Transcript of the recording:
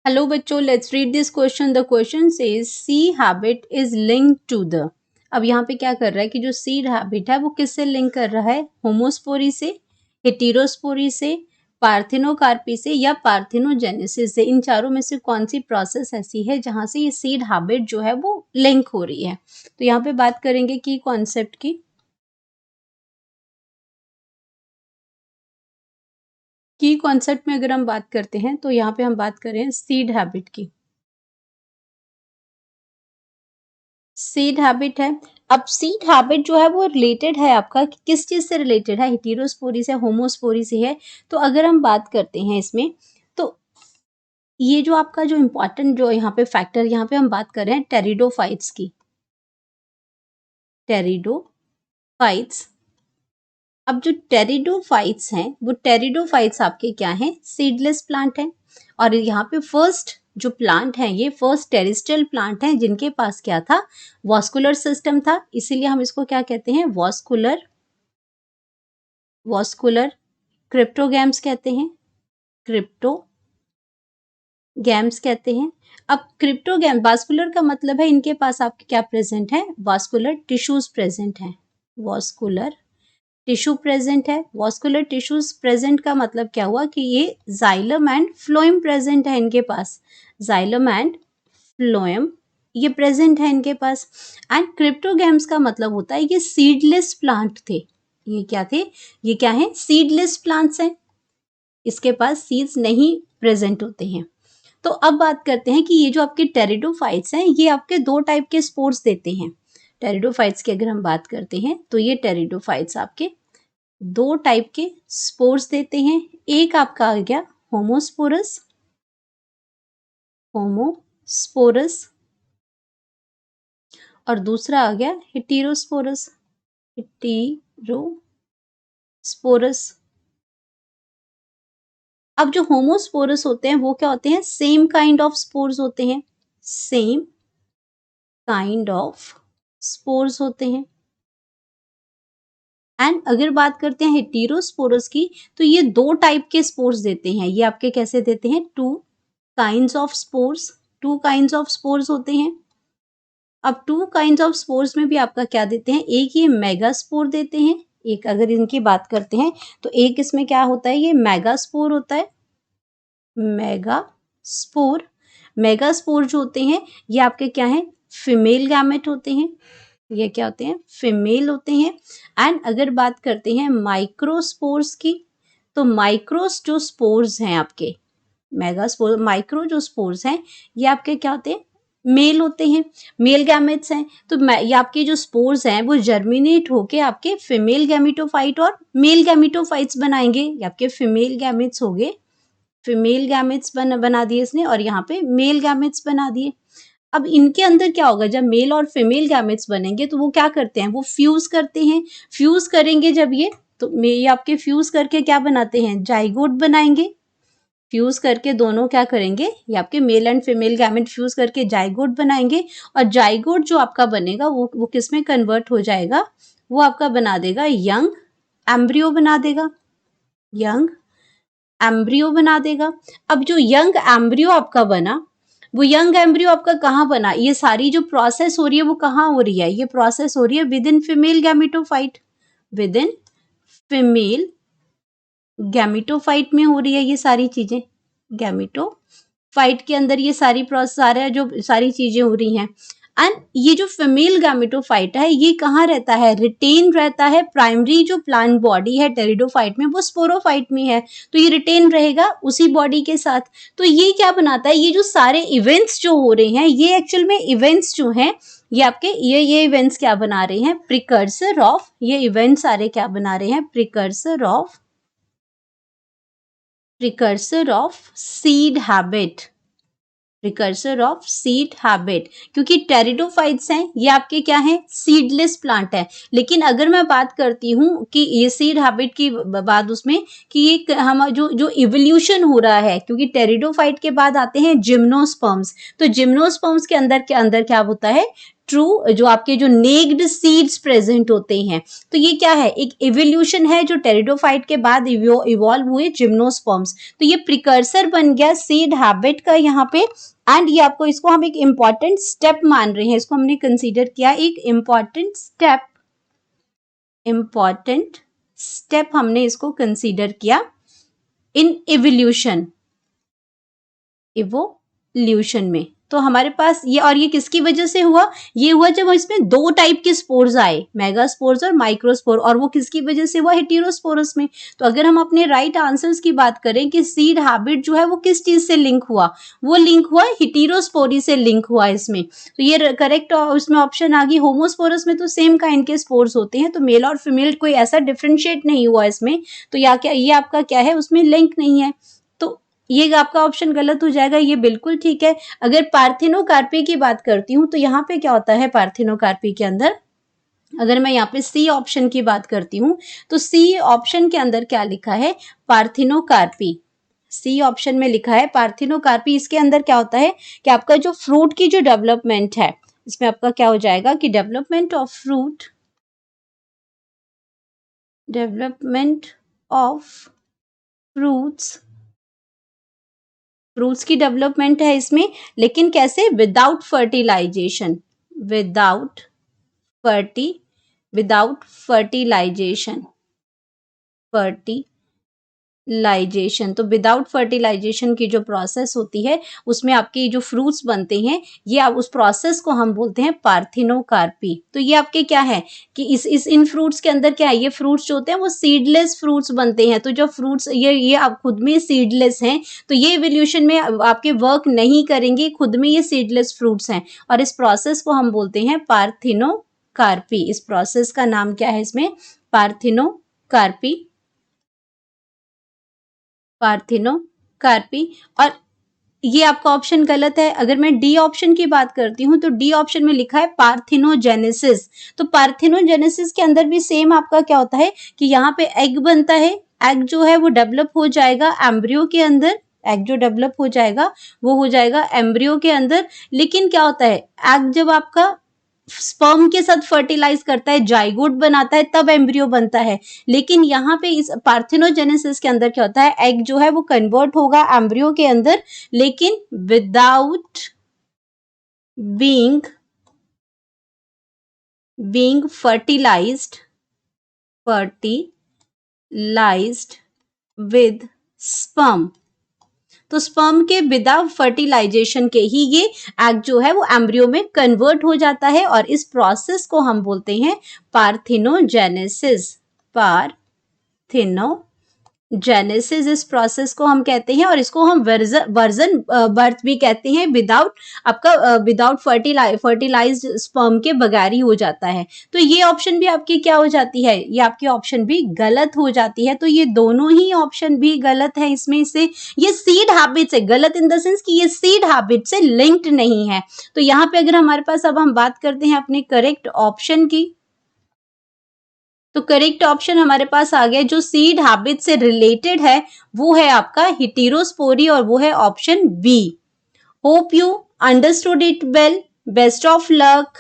Hello बच्चों, let's read this question. The question says sea habit is linked to the. अब यहाँ पे क्या कर रहा है कि जो सीड हैबिट है वो किससे लिंक कर रहा है? होमोस्पोरी से, हेटेरोस्पोरी से, पार्थिनोकार्पी से या पार्थिनोजेनेसिस से। इन चारों में से कौन सी प्रोसेस ऐसी है जहाँ से ये सीड हैबिट जो है वो लिंक हो रही है? तो यहाँ पे बात करेंगे की कॉन्सेप्ट की। की कॉन्सेप्ट में अगर हम बात करते हैं तो यहाँ पे हम बात करें सीड हैबिट की। सीड हैबिट है। अब सीड हैबिट जो है वो रिलेटेड है आपका किस चीज से रिलेटेड है? हेटेरोस्पोरी से, होमोस्पोरी से है। तो अगर हम बात करते हैं इसमें, तो ये जो आपका जो इम्पोर्टेंट जो यहाँ पे फैक्टर, यहाँ पे हम बात कर रहे हैं टेरिडोफाइट्स की। टेरिडोफाइट्स। अब जो टेरिडोफाइट्स हैं वो टेरिडोफाइट्स आपके क्या हैं? सीडलेस प्लांट हैं। और यहाँ पे फर्स्ट जो प्लांट है ये फर्स्ट टेरेस्ट्रियल प्लांट है जिनके पास क्या था? वॉस्कुलर सिस्टम था। इसीलिए हम इसको क्या कहते हैं? वॉस्कुलर क्रिप्टोगैम्स कहते हैं। क्रिप्टोगैम्स कहते हैं। अब क्रिप्टोगैम वास्कुलर का मतलब है इनके पास आपके क्या प्रेजेंट है? वास्कुलर टिश्यूज प्रेजेंट है। वॉस्कुलर टिश्यू प्रेजेंट है। वॉस्कुलर टिश्यूज प्रेजेंट का मतलब क्या हुआ कि ये जाइलम एंड फ्लोएम प्रेजेंट है इनके पास। जाइलम एंड फ्लोएम ये प्रेजेंट है इनके पास। एंड क्रिप्टोगैम्स का मतलब होता है ये सीडलेस प्लांट थे। ये क्या थे? ये क्या है? सीडलेस प्लांट्स हैं। इसके पास सीड्स नहीं प्रेजेंट होते हैं। तो अब बात करते हैं कि ये जो आपके टेरिडोफाइट्स हैं ये आपके दो टाइप के स्पोर्स देते हैं। टेरिडोफाइट्स की अगर हम बात करते हैं तो ये टेरिडोफाइट्स आपके दो टाइप के स्पोर्स देते हैं। एक आपका आ गया होमोस्पोरस और दूसरा आ गया हेटेरोस्पोरस। अब जो होमोस्पोरस होते हैं वो क्या होते हैं? सेम काइंड ऑफ स्पोर्स होते हैं। सेम काइंड ऑफ स्पोर्स होते हैं। एंड अगर बात करते हैं हेटेरोस्पोरस की तो ये दो टाइप के स्पोर्स देते हैं। ये आपके कैसे देते हैं? टू काइंड्स ऑफ स्पोर्स होते हैं। अब टू काइंड्स ऑफ स्पोर्स में भी आपका क्या देते हैं? एक ये मेगास्पोर देते हैं। एक अगर इनकी बात करते हैं तो एक इसमें क्या होता है? ये मेगास्पोर होता है। मेगास्पोर जो होते हैं ये आपके क्या हैं? फीमेल गैमेट होते हैं। ये क्या होते हैं? फीमेल होते हैं। एंड अगर बात करते हैं माइक्रोस्पोर्स की तो माइक्रोस जो स्पोर्स हैं आपके, मेगास्पोर माइक्रो जो स्पोर्स हैं ये आपके क्या होते हैं? मेल होते हैं। मेल गैमेट्स हैं। तो ये आपके जो स्पोर्स हैं वो जर्मिनेट होके आपके फीमेल गैमेटोफाइट और मेल गैमेटोफाइट्स बनाएंगे। ये आपके फीमेल गैमेट्स हो गए। फीमेल गैमेट्स बना दिए इसने और यहाँ पे मेल गैमेट्स बना दिए। अब इनके अंदर क्या होगा? जब मेल और फीमेल गैमेट्स बनेंगे तो वो क्या करते हैं? वो फ्यूज करते हैं। फ्यूज करेंगे जब ये तो ये आपके फ्यूज करके क्या बनाते हैं? जाइगोट बनाएंगे। फ्यूज करके दोनों क्या करेंगे? ये आपके male and female gamete fuse करके जाइगोट बनाएंगे। और जाइगोट जो आपका बनेगा वो किस में कन्वर्ट हो जाएगा? वो आपका बना देगा यंग एम्ब्रियो बना देगा। यंग एम्ब्रियो बना देगा। अब जो यंग एम्ब्रियो आपका बना वो यंग एम्ब्रियो आपका कहाँ बना? ये सारी जो प्रोसेस हो रही है वो कहाँ हो रही है? ये प्रोसेस हो रही है with in female gametophyte. With in female gametophyte में हो रही है ये सारी चीजें। गैमेटोफाइट के अंदर ये सारी प्रोसेस सारी चीजें हो रही हैं। एंड ये जो फीमेल गैमेटोफाइट है ये कहाँ रहता है? रिटेन रहता है। प्राइमरी जो प्लांट बॉडी है टेरिडोफाइट में वो स्पोरोफाइट में है तो ये रिटेन रहेगा उसी बॉडी के साथ। तो ये क्या बनाता है? ये जो सारे इवेंट्स जो हो रहे हैं ये एक्चुअल में इवेंट्स जो हैं ये आपके ये इवेंट्स क्या बना रहे हैं? Precursor of. ये इवेंट्स सारे क्या बना रहे हैं? Precursor of seed habit. क्योंकि टेरिडोफाइट्स हैं ये आपके क्या हैं? सीडलेस प्लांट है। लेकिन अगर मैं बात करती हूँ कि ये सीड हैबिट की बाद उसमें कि ये हम जो इवोल्यूशन हो रहा है, क्योंकि टेरिडोफाइट के बाद आते हैं जिम्नोस्पर्म्स। तो जिम्नोस्पर्म्स के अंदर क्या होता है? ट्रू जो आपके जो नेक्ड सीड्स प्रेजेंट होते हैं। तो ये क्या है, एक इवोल्यूशन है जो टेरिडोफाइट के बाद इवॉल्व हुए जिम्नोस्पर्म्स। तो ये प्रिकर्सर बन गया सीड हैबिट का यहाँ पे। एंड ये आपको, इसको हम एक इम्पॉर्टेंट स्टेप मान रहे हैं, इसको हमने कंसीडर किया एक इम्पॉर्टेंट स्टेप हमने इसको कंसीडर किया इन इवोल्यूशन में। तो हमारे पास ये, और ये किसकी वजह से हुआ, ये हुआ जब इसमें दो टाइप के स्पोर्स आए, मेगास्पोर्स और माइक्रोस्पोर, और वो किसकी वजह से हुआ, हेटेरोस्पोरस में। तो अगर हम अपने राइट आंसर्स की बात करें कि सीड हैबिट जो है वो किस चीज से लिंक हुआ, वो लिंक हुआ हेटेरोस्पोरी से लिंक हुआ इसमें। तो ये करेक्ट उसमें ऑप्शन आ गई। होमोस्पोरस में तो सेम काइंड के स्पोर्स होते हैं, तो मेल और फीमेल कोई ऐसा डिफ्रेंशिएट नहीं हुआ इसमें, तो या क्या ये आपका क्या है, उसमें लिंक नहीं है, तो ये आपका ऑप्शन गलत हो जाएगा। ये बिल्कुल ठीक है। अगर पार्थिनोकार्पी की बात करती हूँ तो यहाँ पे क्या होता है पार्थिनोकार्पी के अंदर, अगर मैं यहाँ पे सी ऑप्शन की बात करती हूँ तो सी ऑप्शन के अंदर क्या लिखा है, पार्थिनोकार्पी। सी ऑप्शन में लिखा है पार्थिनोकार्पी। इसके अंदर क्या होता है कि आपका जो फ्रूट की जो डेवलपमेंट है, इसमें आपका क्या हो जाएगा कि डेवलपमेंट ऑफ फ्रूट्स की डेवलपमेंट है इसमें, लेकिन कैसे, विदाउट फर्टिलाइजेशन, तो विदाउट फर्टिलाइजेशन की जो प्रोसेस होती है उसमें आपके जो फ्रूट्स बनते हैं, ये आप उस प्रोसेस को हम बोलते हैं पार्थिनोकार्पी। तो ये आपके क्या है कि इस इन फ्रूट्स के अंदर क्या है, ये फ्रूट्स जो होते हैं वो सीडलेस फ्रूट्स बनते हैं। तो जो फ्रूट्स ये आप खुद में सीडलेस हैं, तो ये इवोल्यूशन में आपके वर्क नहीं करेंगे, खुद में ये सीडलेस फ्रूट्स हैं, और इस प्रोसेस को हम बोलते हैं पार्थिनोकार्पी। इस प्रोसेस का नाम क्या है इसमें, पार्थिनोकार्पी। और ये आपका ऑप्शन गलत है। अगर मैं डी ऑप्शन की बात करती हूँ तो डी ऑप्शन में लिखा है पार्थिनोजेनेसिस। तो पार्थिनोजेनेसिस के अंदर भी सेम आपका क्या होता है कि यहाँ पे एग बनता है, एग जो है वो डेवलप हो जाएगा एम्ब्रियो के अंदर, एग जो डेवलप हो जाएगा वो हो जाएगा एम्ब्रियो के अंदर। लेकिन क्या होता है, एग जब आपका स्पर्म के साथ फर्टिलाइज करता है, जाइगोट बनाता है, तब एम्ब्रियो बनता है। लेकिन यहाँ पे इस पार्थिनोजेनेसिस के अंदर क्या होता है, एग जो है वो कन्वर्ट होगा एम्ब्रियो के अंदर, लेकिन without being fertilised with sperm. तो स्पर्म के विदाउट फर्टिलाइजेशन के ही ये एग जो है वो एम्ब्रियो में कन्वर्ट हो जाता है, और इस प्रोसेस को हम बोलते हैं पार्थिनोजेनेसिस। इस प्रोसेस को हम कहते हैं, और इसको हम वर्जन बर्थ भी कहते हैं। विदाउट फर्टिलाइज्ड स्पर्म के बगैर ही हो जाता है। तो ये ऑप्शन भी आपकी क्या हो जाती है, ये आपकी ऑप्शन भी गलत हो जाती है। तो ये दोनों ही ऑप्शन भी गलत है इसमें से। ये सीड हैबिट से गलत इन द सेंस कि ये सीड हैबिट से लिंक्ड नहीं है। तो यहाँ पे अगर हमारे पास, अब हम बात करते हैं अपने करेक्ट ऑप्शन की, तो करेक्ट ऑप्शन हमारे पास आ गया जो सीड हैबिट से रिलेटेड है, वो है आपका हेटेरोस्पोरी, और वो है option B. Hope you understood it well. Best of luck.